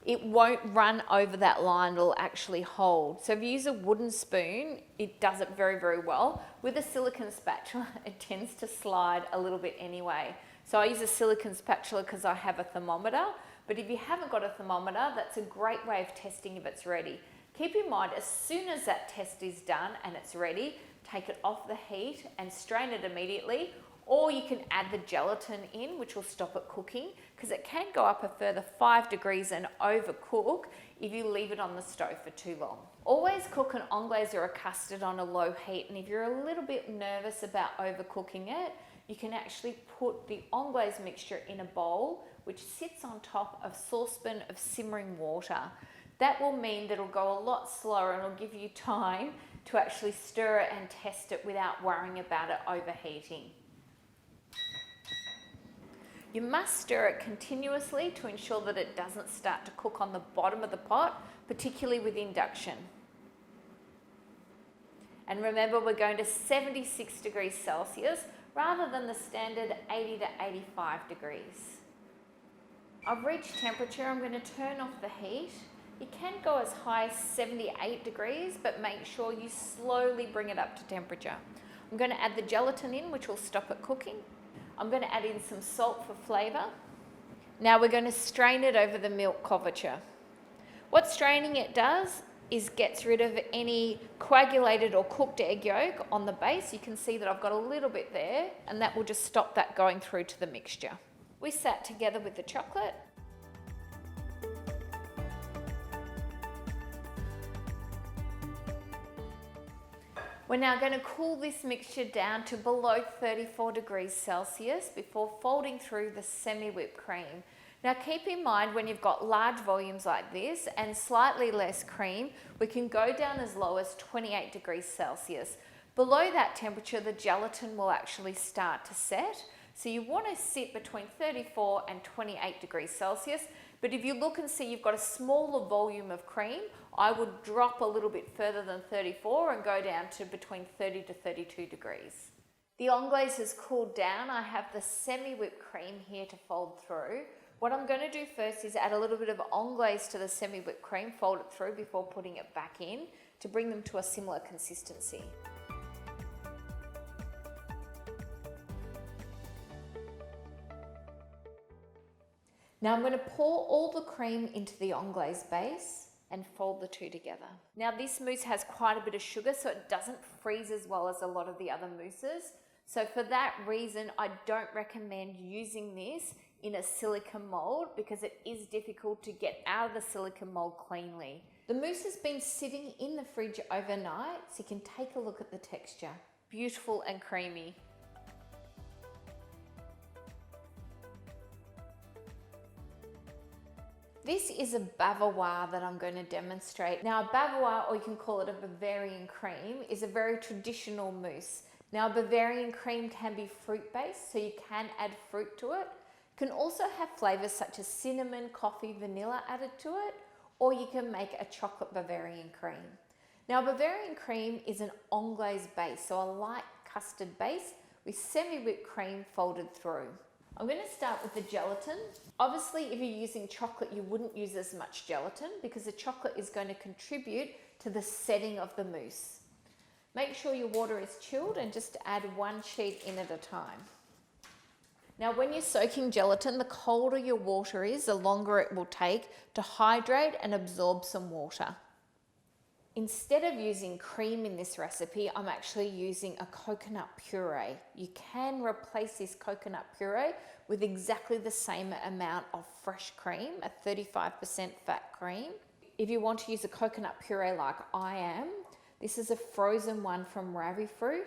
it won't run over that line, it'll actually hold. So if you use a wooden spoon, it does it very, very well. With a silicone spatula, it tends to slide a little bit anyway. So I use a silicone spatula because I have a thermometer, but if you haven't got a thermometer, that's a great way of testing if it's ready. Keep in mind, as soon as that test is done and it's ready, take it off the heat and strain it immediately. Or you can add the gelatin in, which will stop it cooking, because it can go up a further 5 degrees and overcook if you leave it on the stove for too long. Always cook an anglaise or a custard on a low heat, and if you're a little bit nervous about overcooking it, you can actually put the anglaise mixture in a bowl, which sits on top of a saucepan of simmering water. That will mean that it'll go a lot slower and it'll give you time to actually stir it and test it without worrying about it overheating. You must stir it continuously to ensure that it doesn't start to cook on the bottom of the pot, particularly with induction. And remember, we're going to 76 degrees Celsius rather than the standard 80 to 85 degrees. I've reached temperature. I'm going to turn off the heat. You can go as high as 78 degrees, but make sure you slowly bring it up to temperature. I'm going to add the gelatin in, which will stop it cooking. I'm going to add in some salt for flavour. Now we're going to strain it over the milk couverture. What straining it does is gets rid of any coagulated or cooked egg yolk on the base. You can see that I've got a little bit there, and that will just stop that going through to the mixture. We sat together with the chocolate. We're now going to cool this mixture down to below 34 degrees Celsius before folding through the semi-whipped cream. Now keep in mind, when you've got large volumes like this and slightly less cream, we can go down as low as 28 degrees Celsius. Below that temperature, the gelatin will actually start to set. So you want to sit between 34 and 28 degrees Celsius. But if you look and see you've got a smaller volume of cream, I would drop a little bit further than 34 and go down to between 30 to 32 degrees. The anglaise has cooled down. I have the semi-whipped cream here to fold through. What I'm going to do first is add a little bit of anglaise to the semi-whipped cream, fold it through before putting it back in to bring them to a similar consistency. Now I'm going to pour all the cream into the anglaise base and fold the two together. Now this mousse has quite a bit of sugar, so it doesn't freeze as well as a lot of the other mousses. So for that reason, I don't recommend using this in a silicone mold because it is difficult to get out of the silicone mold cleanly. The mousse has been sitting in the fridge overnight, so you can take a look at the texture. Beautiful and creamy. This is a Bavarois that I'm going to demonstrate. Now a Bavarois, or you can call it a Bavarian cream, is a very traditional mousse. Now Bavarian cream can be fruit based, so you can add fruit to it. It can also have flavours such as cinnamon, coffee, vanilla added to it, or you can make a chocolate Bavarian cream. Now Bavarian cream is an anglaise base, so a light custard base with semi-whipped cream folded through. I'm going to start with the gelatin. Obviously, if you're using chocolate, you wouldn't use as much gelatin because the chocolate is going to contribute to the setting of the mousse. Make sure your water is chilled and just add one sheet in at a time. Now, when you're soaking gelatin, the colder your water is, the longer it will take to hydrate and absorb some water. Instead of using cream in this recipe, I'm actually using a coconut puree. You can replace this coconut puree with exactly the same amount of fresh cream, a 35% fat cream. If you want to use a coconut puree like I am, this is a frozen one from Ravi Fruit.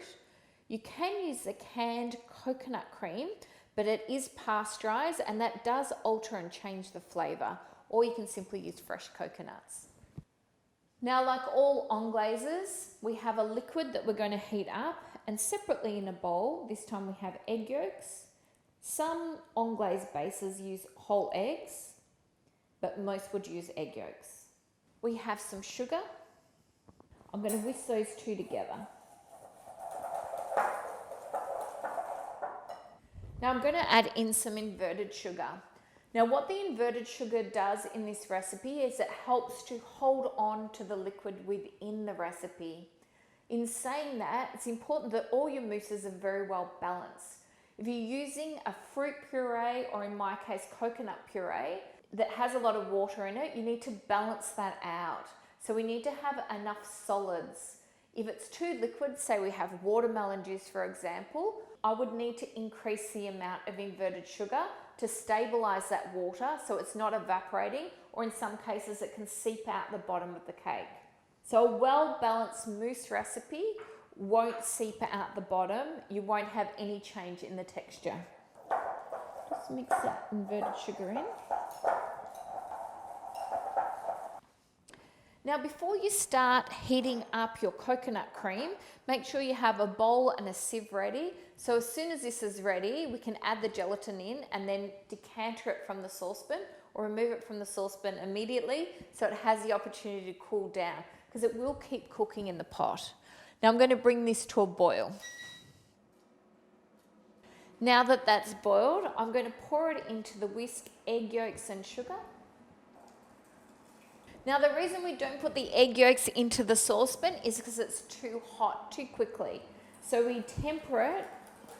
You can use the canned coconut cream, but it is pasteurized and that does alter and change the flavor, or you can simply use fresh coconuts. Now, like all anglaises, we have a liquid that we're going to heat up, and separately in a bowl, this time we have egg yolks. Some anglaise bases use whole eggs, but most would use egg yolks. We have some sugar. I'm going to whisk those two together. Now I'm going to add in some inverted sugar. Now what the inverted sugar does in this recipe is it helps to hold on to the liquid within the recipe. In saying that, it's important that all your mousses are very well balanced. If you're using a fruit puree, or in my case coconut puree, that has a lot of water in it, you need to balance that out. So we need to have enough solids. If it's too liquid, say we have watermelon juice for example, I would need to increase the amount of inverted sugar to stabilize that water so it's not evaporating, or in some cases it can seep out the bottom of the cake. So a well-balanced mousse recipe won't seep out the bottom. You won't have any change in the texture. Just mix that inverted sugar in. Now before you start heating up your coconut cream, make sure you have a bowl and a sieve ready. So as soon as this is ready, we can add the gelatin in and then decanter it from the saucepan, or remove it from the saucepan immediately so it has the opportunity to cool down, because it will keep cooking in the pot. Now I'm going to bring this to a boil. Now that that's boiled, I'm going to pour it into the whisk egg yolks and sugar. Now the reason we don't put the egg yolks into the saucepan is because it's too hot too quickly. So we temper it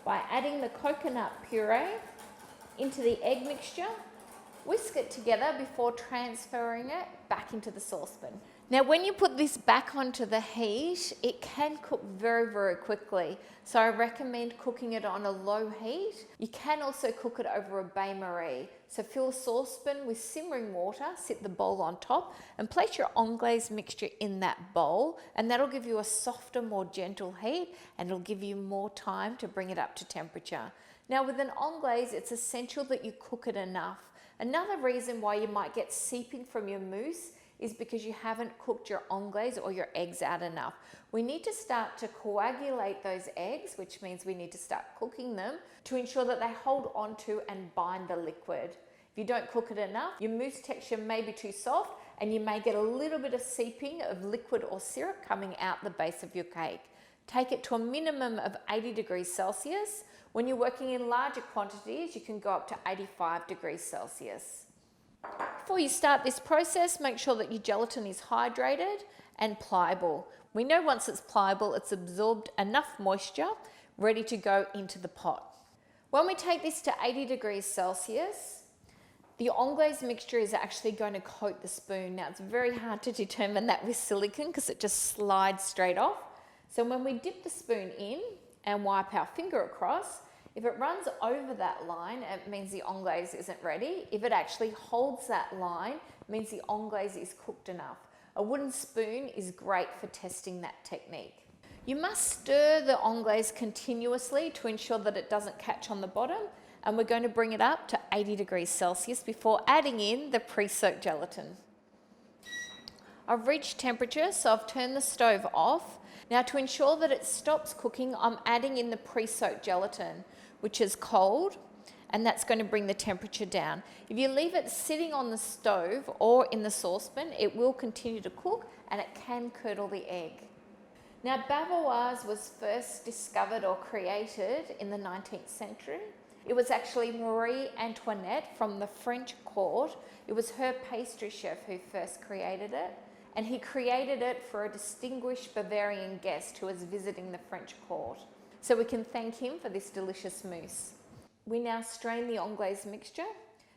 by adding the coconut puree into the egg mixture, whisk it together before transferring it back into the saucepan. Now when you put this back onto the heat, it can cook very, very quickly. So I recommend cooking it on a low heat. You can also cook it over a bain-marie. So fill a saucepan with simmering water, sit the bowl on top and place your anglaise mixture in that bowl, and that'll give you a softer, more gentle heat, and it'll give you more time to bring it up to temperature. Now with an anglaise, it's essential that you cook it enough. Another reason why you might get seeping from your mousse is because you haven't cooked your anglaise or your eggs out enough. We need to start to coagulate those eggs, which means we need to start cooking them to ensure that they hold onto and bind the liquid. If you don't cook it enough, your mousse texture may be too soft and you may get a little bit of seeping of liquid or syrup coming out the base of your cake. Take it to a minimum of 80 degrees Celsius. When you're working in larger quantities, you can go up to 85 degrees Celsius. Before you start this process, make sure that your gelatin is hydrated and pliable. We know once it's pliable, it's absorbed enough moisture, ready to go into the pot. When we take this to 80 degrees Celsius, the anglaise mixture is actually going to coat the spoon. Now it's very hard to determine that with silicone because it just slides straight off. So when we dip the spoon in and wipe our finger across, if it runs over that line, it means the anglaise isn't ready. If it actually holds that line, it means the anglaise is cooked enough. A wooden spoon is great for testing that technique. You must stir the anglaise continuously to ensure that it doesn't catch on the bottom, and we're going to bring it up to 80 degrees Celsius before adding in the pre-soaked gelatin. I've reached temperature, so I've turned the stove off. Now to ensure that it stops cooking, I'm adding in the pre-soaked gelatin, which is cold, and that's going to bring the temperature down. If you leave it sitting on the stove or in the saucepan, it will continue to cook and it can curdle the egg. Now Bavarois was first discovered or created in the 19th century. It was actually Marie Antoinette from the French court. It was her pastry chef who first created it, and he created it for a distinguished Bavarian guest who was visiting the French court. So we can thank him for this delicious mousse. We now strain the anglaise mixture.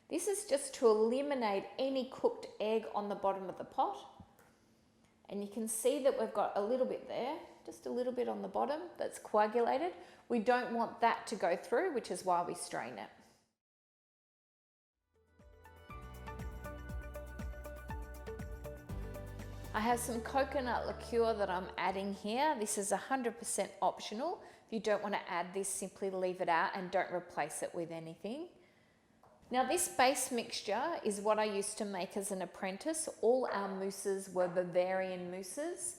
This is just to eliminate any cooked egg on the bottom of the pot. And you can see that we've got a little bit there, just a little bit on the bottom that's coagulated. We don't want that to go through, which is why we strain it. I have some coconut liqueur that I'm adding here. This is 100% optional. If you don't want to add this, simply leave it out and don't replace it with anything. Now this base mixture is what I used to make as an apprentice. All our mousses were Bavarian mousses.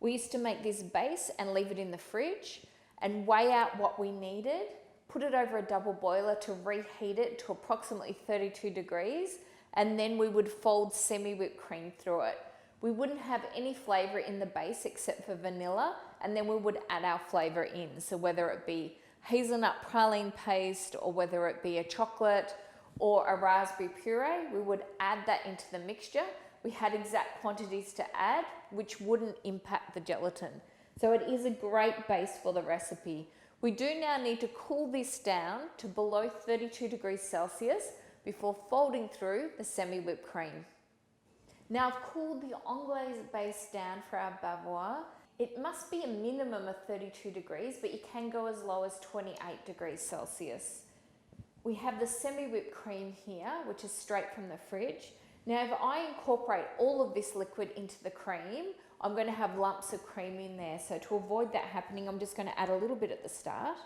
We used to make this base and leave it in the fridge and weigh out what we needed, put it over a double boiler to reheat it to approximately 32 degrees, and then we would fold semi-whipped cream through it. We wouldn't have any flavour in the base except for vanilla, and then we would add our flavour in. So whether it be hazelnut praline paste or whether it be a chocolate or a raspberry puree, we would add that into the mixture. We had exact quantities to add, which wouldn't impact the gelatin. So it is a great base for the recipe. We do now need to cool this down to below 32 degrees Celsius before folding through the semi-whipped cream. Now I've cooled the anglaise base down for our Bavarois. It must be a minimum of 32 degrees, but you can go as low as 28 degrees Celsius. We have the semi-whipped cream here, which is straight from the fridge. Now if I incorporate all of this liquid into the cream, I'm going to have lumps of cream in there. So to avoid that happening, I'm just going to add a little bit at the start.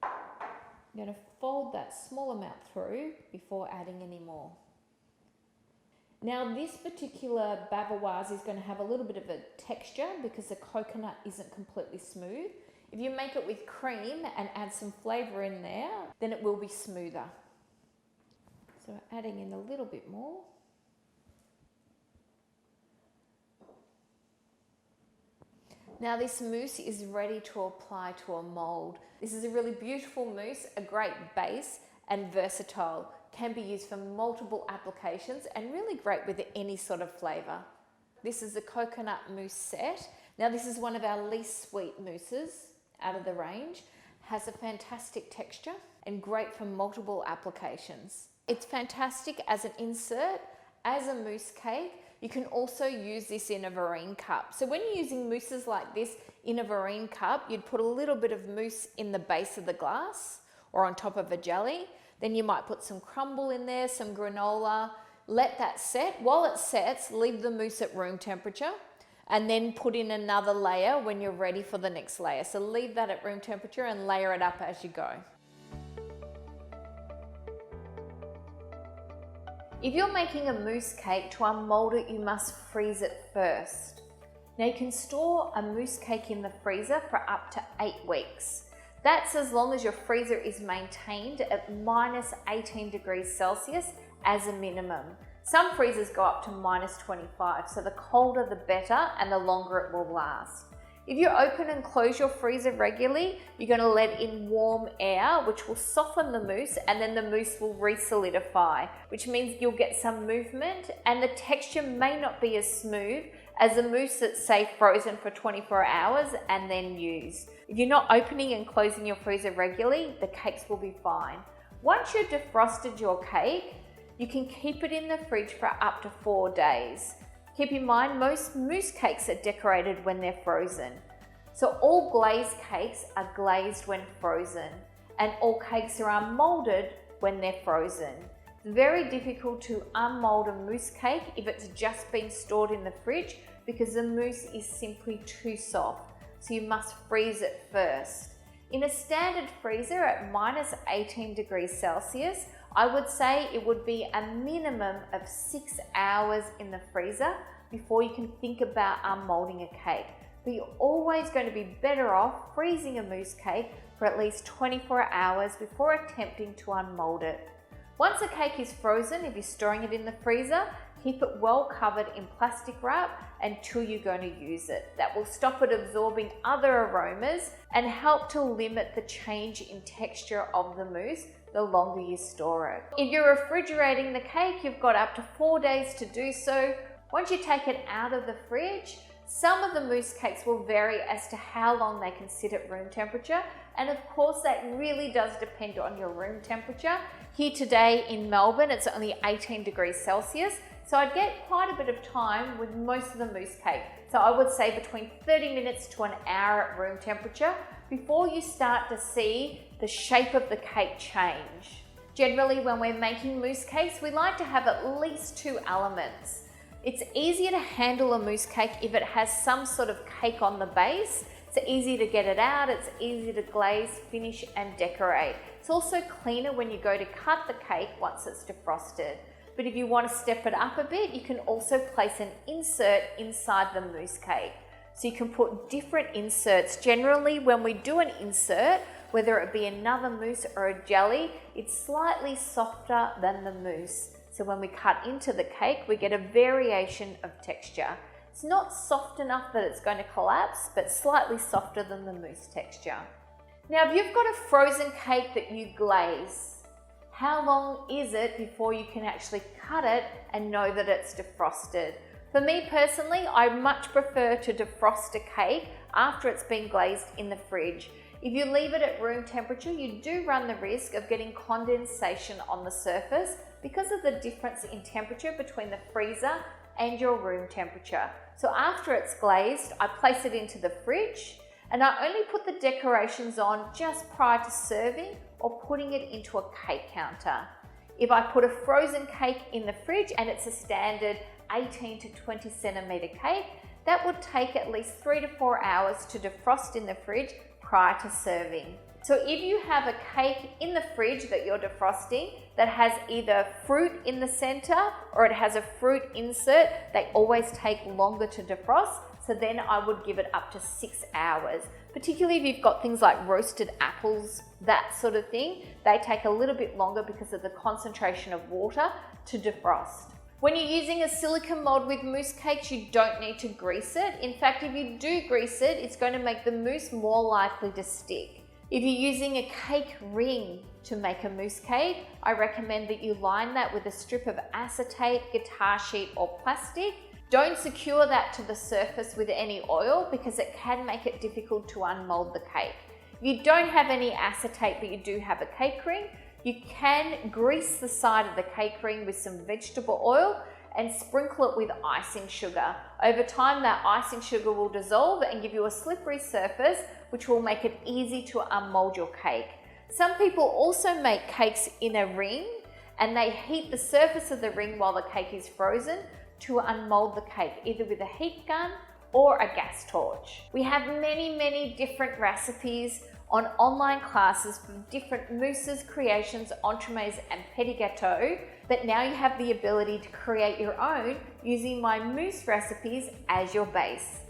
I'm going to fold that small amount through before adding any more. Now this particular Bavarois is going to have a little bit of a texture because the coconut isn't completely smooth. If you make it with cream and add some flavour in there, then it will be smoother. So adding in a little bit more. Now this mousse is ready to apply to a mold. This is a really beautiful mousse, a great base and versatile. Can be used for multiple applications and really great with any sort of flavour. This is the coconut mousse set. Now this is one of our least sweet mousses out of the range. Has a fantastic texture and great for multiple applications. It's fantastic as an insert, as a mousse cake. You can also use this in a Meringue cup. So when you're using mousses like this in a Meringue cup, you'd put a little bit of mousse in the base of the glass or on top of a jelly. Then you might put some crumble in there, some granola, let that set. While it sets, leave the mousse at room temperature and then put in another layer when you're ready for the next layer. So leave that at room temperature and layer it up as you go. If you're making a mousse cake, to unmold it, you must freeze it first. Now you can store a mousse cake in the freezer for up to 8 weeks. That's as long as your freezer is maintained at minus 18 degrees Celsius as a minimum. Some freezers go up to minus 25, so the colder the better and the longer it will last. If you open and close your freezer regularly, you're going to let in warm air, which will soften the mousse, and then the mousse will re-solidify, which means you'll get some movement and the texture may not be as smooth as a mousse that's, say, frozen for 24 hours and then used. If you're not opening and closing your freezer regularly, the cakes will be fine. Once you've defrosted your cake, you can keep it in the fridge for up to 4 days. Keep in mind, most mousse cakes are decorated when they're frozen. So all glazed cakes are glazed when frozen, and all cakes are unmolded when they're frozen. It's very difficult to unmold a mousse cake if it's just been stored in the fridge because the mousse is simply too soft. So you must freeze it first. In a standard freezer at minus 18 degrees Celsius, I would say it would be a minimum of 6 hours in the freezer before you can think about unmolding a cake. But you're always going to be better off freezing a mousse cake for at least 24 hours before attempting to unmold it. Once a cake is frozen, if you're storing it in the freezer, keep it well covered in plastic wrap until you're going to use it. That will stop it absorbing other aromas and help to limit the change in texture of the mousse the longer you store it. If you're refrigerating the cake, you've got up to 4 days to do so. Once you take it out of the fridge, some of the mousse cakes will vary as to how long they can sit at room temperature, and of course that really does depend on your room temperature. Here today in Melbourne, it's only 18 degrees Celsius, so I'd get quite a bit of time with most of the mousse cake. So I would say between 30 minutes to an hour at room temperature before you start to see the shape of the cake change. Generally, when we're making mousse cakes, we like to have at least 2 elements. It's easier to handle a mousse cake if it has some sort of cake on the base. It's easy to get it out, it's easy to glaze, finish and decorate. It's also cleaner when you go to cut the cake once it's defrosted. But if you want to step it up a bit, you can also place an insert inside the mousse cake. So you can put different inserts. Generally, when we do an insert, whether it be another mousse or a jelly, it's slightly softer than the mousse. So when we cut into the cake, we get a variation of texture. It's not soft enough that it's going to collapse, but slightly softer than the mousse texture. Now, if you've got a frozen cake that you glaze, how long is it before you can actually cut it and know that it's defrosted? For me personally, I much prefer to defrost a cake after it's been glazed in the fridge. If you leave it at room temperature, you do run the risk of getting condensation on the surface because of the difference in temperature between the freezer and your room temperature. So after it's glazed, I place it into the fridge and I only put the decorations on just prior to serving or putting it into a cake counter. If I put a frozen cake in the fridge and it's a standard 18 to 20 centimeter cake, that would take at least 3 to 4 hours to defrost in the fridge prior to serving. So if you have a cake in the fridge that you're defrosting that has either fruit in the center or it has a fruit insert, they always take longer to defrost. So then I would give it up to 6 hours. Particularly if you've got things like roasted apples, that sort of thing, they take a little bit longer because of the concentration of water to defrost. When you're using a silicone mold with mousse cakes, you don't need to grease it. In fact, if you do grease it, it's going to make the mousse more likely to stick. If you're using a cake ring to make a mousse cake, I recommend that you line that with a strip of acetate, guitar sheet or plastic. Don't secure that to the surface with any oil because it can make it difficult to unmold the cake. If you don't have any acetate but you do have a cake ring, you can grease the side of the cake ring with some vegetable oil and sprinkle it with icing sugar. Over time, that icing sugar will dissolve and give you a slippery surface, which will make it easy to unmold your cake. Some people also make cakes in a ring and they heat the surface of the ring while the cake is frozen to unmold the cake, either with a heat gun or a gas torch. We have many different recipes on online classes from different mousses, creations, entremets and petit gâteaux, but now you have the ability to create your own using my mousse recipes as your base.